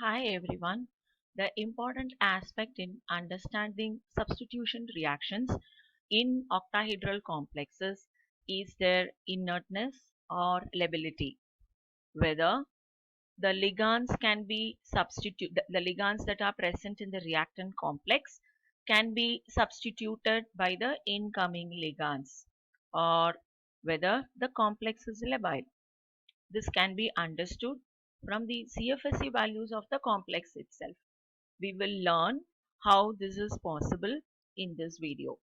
Hi everyone. The important aspect in understanding substitution reactions in octahedral complexes is their inertness or lability. Whether the ligands can be the ligands that are present in the reactant complex can be substituted by the incoming ligands, or whether the complex is labile. This can be understood from the CFSE values of the complex itself. We will learn how this is possible in this video.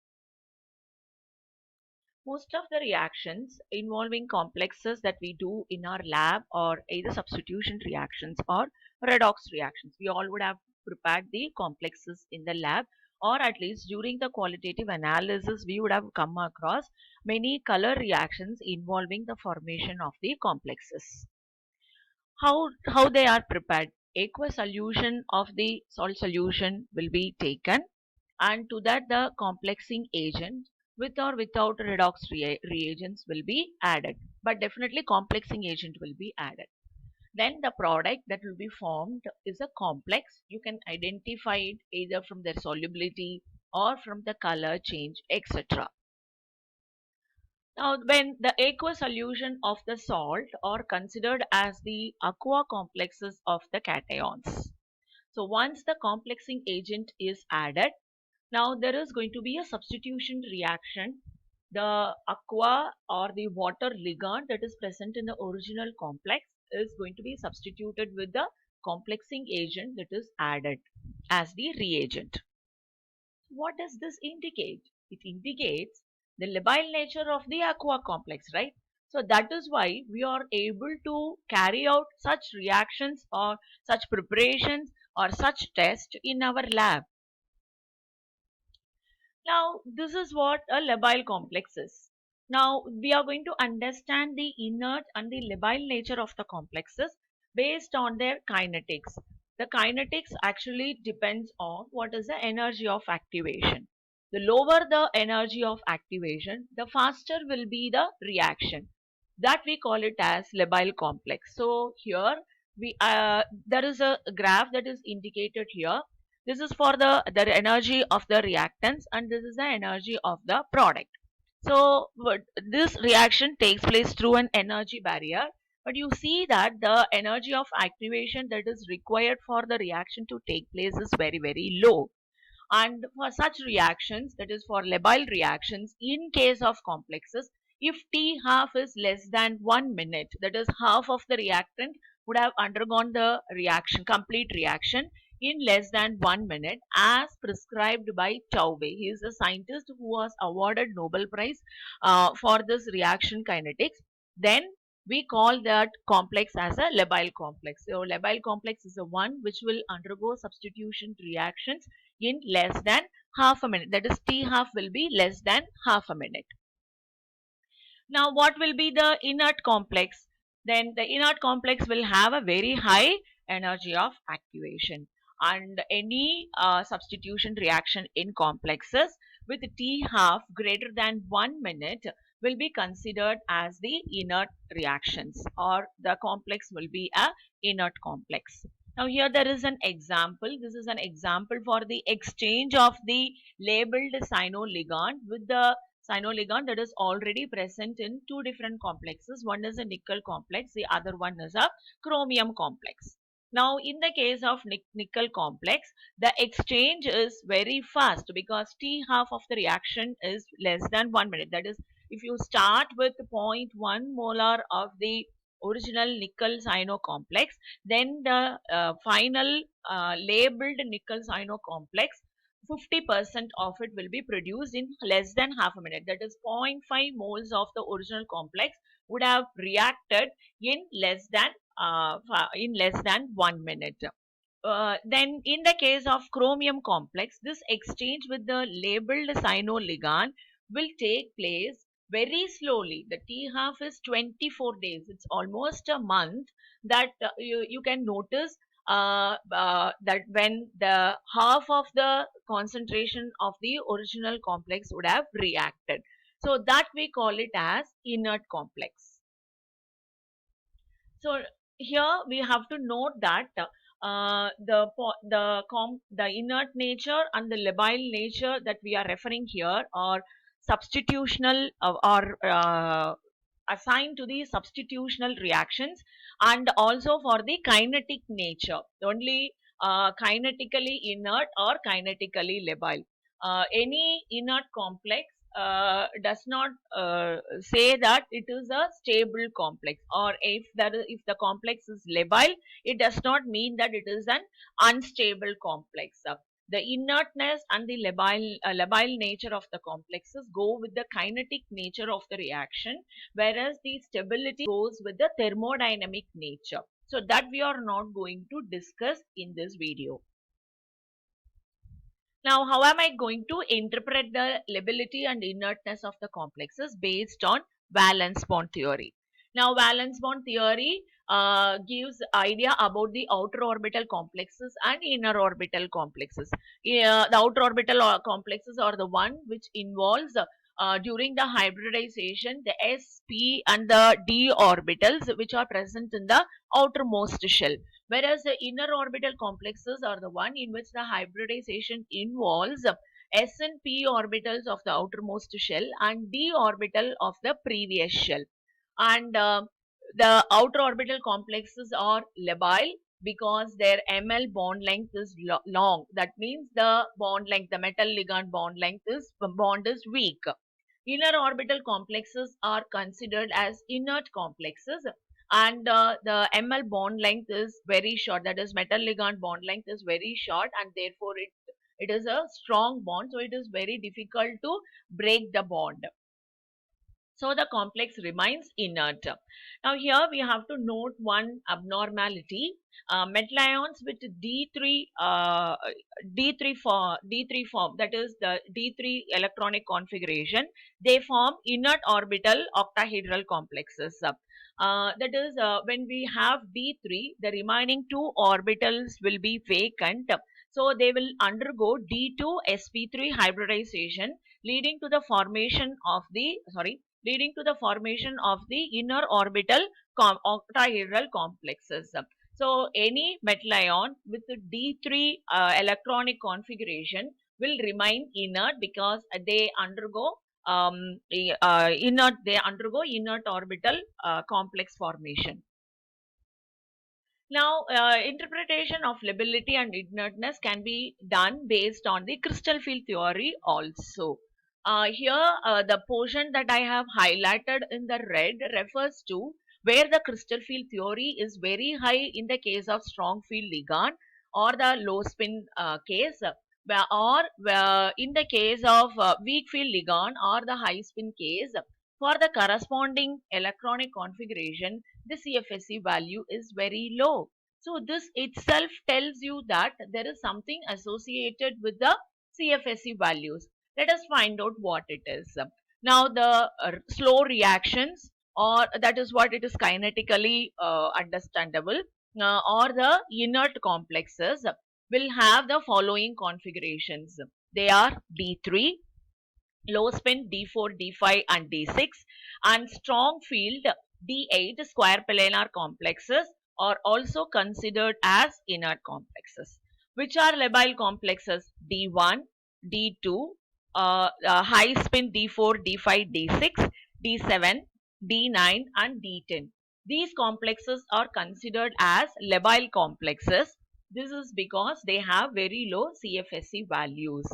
Most of the reactions involving complexes that we do in our lab are either substitution reactions or redox reactions. We all would have prepared the complexes in the lab, or at least during the qualitative analysis we would have come across many color reactions involving the formation of the complexes. How they are prepared? Aqueous solution of the salt solution will be taken, and to that the complexing agent with or without redox reagents will be added, but definitely complexing agent will be added. Then the product that will be formed is a complex. You can identify it either from their solubility or from the color change, etc. Now, when the aqueous solution of the salt are considered as the aqua complexes of the cations. So once the complexing agent is added, now there is going to be a substitution reaction. The aqua or the water ligand that is present in the original complex is going to be substituted with the complexing agent that is added as the reagent. What does this indicate? It indicates the labile nature of the aqua complex, right? So that is why we are able to carry out such reactions or such preparations or such tests in our lab. Now, this is what a labile complex is. Now, we are going to understand the inert and the labile nature of the complexes based on their kinetics. The kinetics actually depends on what is the energy of activation. The lower the energy of activation, the faster will be the reaction. That we call it as labile complex. So here there is a graph that is indicated here. This is for the energy of the reactants, and this is the energy of the product. So this reaction takes place through an energy barrier, but you see that the energy of activation that is required for the reaction to take place is very low. And for such reactions, that is for labile reactions, in case of complexes, if T half is less than 1 minute, that is half of the reactant would have undergone the reaction, complete reaction in less than 1 minute as prescribed by Taube. He is a scientist who was awarded Nobel Prize for this reaction kinetics. Then we call that complex as a labile complex. So labile complex is the one which will undergo substitution reactions in less than half a minute. That is T half will be less than half a minute. Now what will be the inert complex? Then the inert complex will have a very high energy of activation, and any substitution reaction in complexes with T half greater than 1 minute will be considered as the inert reactions, or the complex will be a inert complex. Now here there is an example. This is an example for the exchange of the labeled cyanoligand with the cyanoligand that is already present in two different complexes. One is a nickel complex, the other one is a chromium complex. Now, in the case of nickel complex, the exchange is very fast because T half of the reaction is less than 1 minute. That is, if you start with 0.1 molar of the original nickel cyano complex, then the final labeled nickel cyano complex, 50% of it will be produced in less than half a minute. That is, zero point 0.5 moles of the original complex would have reacted in less than 1 minute. Then in the case of chromium complex, this exchange with the labeled cyanoligand will take place very slowly. The T half is 24 days. It's almost a month that you can notice that when the half of the concentration of the original complex would have reacted. So that we call it as inert complex. So here we have to note that the inert nature and the labile nature that we are referring here are substitutional or assigned to the substitutional reactions, and also for the kinetic nature, only kinetically inert or kinetically labile. Any inert complex does not say that it is a stable complex, or if the complex is labile, it does not mean that it is an unstable complex. The inertness and the labile nature of the complexes go with the kinetic nature of the reaction, whereas the stability goes with the thermodynamic nature. So that we are not going to discuss in this video. Now, how am I going to interpret the lability and inertness of the complexes based on valence bond theory? Now, valence bond theory gives idea about the outer orbital complexes and inner orbital complexes. The outer orbital complexes are the one which involves during the hybridization the s, p and the d orbitals which are present in the outermost shell, whereas the inner orbital complexes are the one in which the hybridization involves s and p orbitals of the outermost shell and d orbital of the previous shell. And the outer orbital complexes are labile because their ml bond length is long. That means the bond length, the metal ligand bond is weak. Inner orbital complexes are considered as inert complexes, and the ml bond length is very short, that is metal ligand bond length is very short, and therefore it is a strong bond, so it is very difficult to break the bond. So the complex remains inert. Now here we have to note one abnormality. Metal ions with D3 form, that is the D3 electronic configuration, they form inert orbital octahedral complexes. That is when we have D3, the remaining two orbitals will be vacant. So they will undergo D2 sp3 hybridization, leading to the formation of the inner orbital octahedral complexes. So any metal ion with D3 electronic configuration will remain inert because they undergo inert orbital complex formation. Now, interpretation of lability and inertness can be done based on the crystal field theory also. Here, the portion that I have highlighted in the red refers to where the crystal field theory is very high in the case of strong field ligand, or the low spin case, or in the case of weak field ligand or the high spin case. For the corresponding electronic configuration, the CFSE value is very low. So this itself tells you that there is something associated with the CFSE values. Let us find out what it is. Now the slow reactions, or that is what it is kinetically understandable, or the inert complexes will have the following configurations. They are D3, low spin D4, D5 and D6, and strong field D8 square planar complexes are also considered as inert complexes. Which are labile complexes? D1, D2, high spin D4, D5, D6, D7, D9 and D10. These complexes are considered as labile complexes. This is because they have very low CFSE values.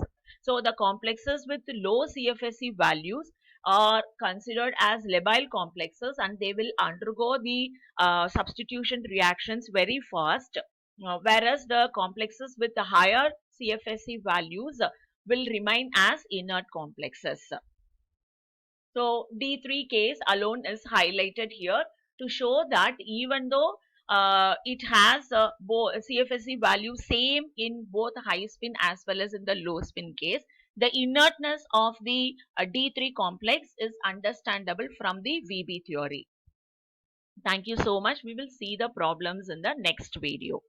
So the complexes with low CFSE values are considered as labile complexes, and they will undergo the substitution reactions very fast, whereas the complexes with the higher CFSE values will remain as inert complexes. So D3 case alone is highlighted here to show that even though it has both CFSE value same in both high spin as well as in the low spin case, the inertness of the D3 complex is understandable from the VB theory. Thank you so much. We will see the problems in the next video.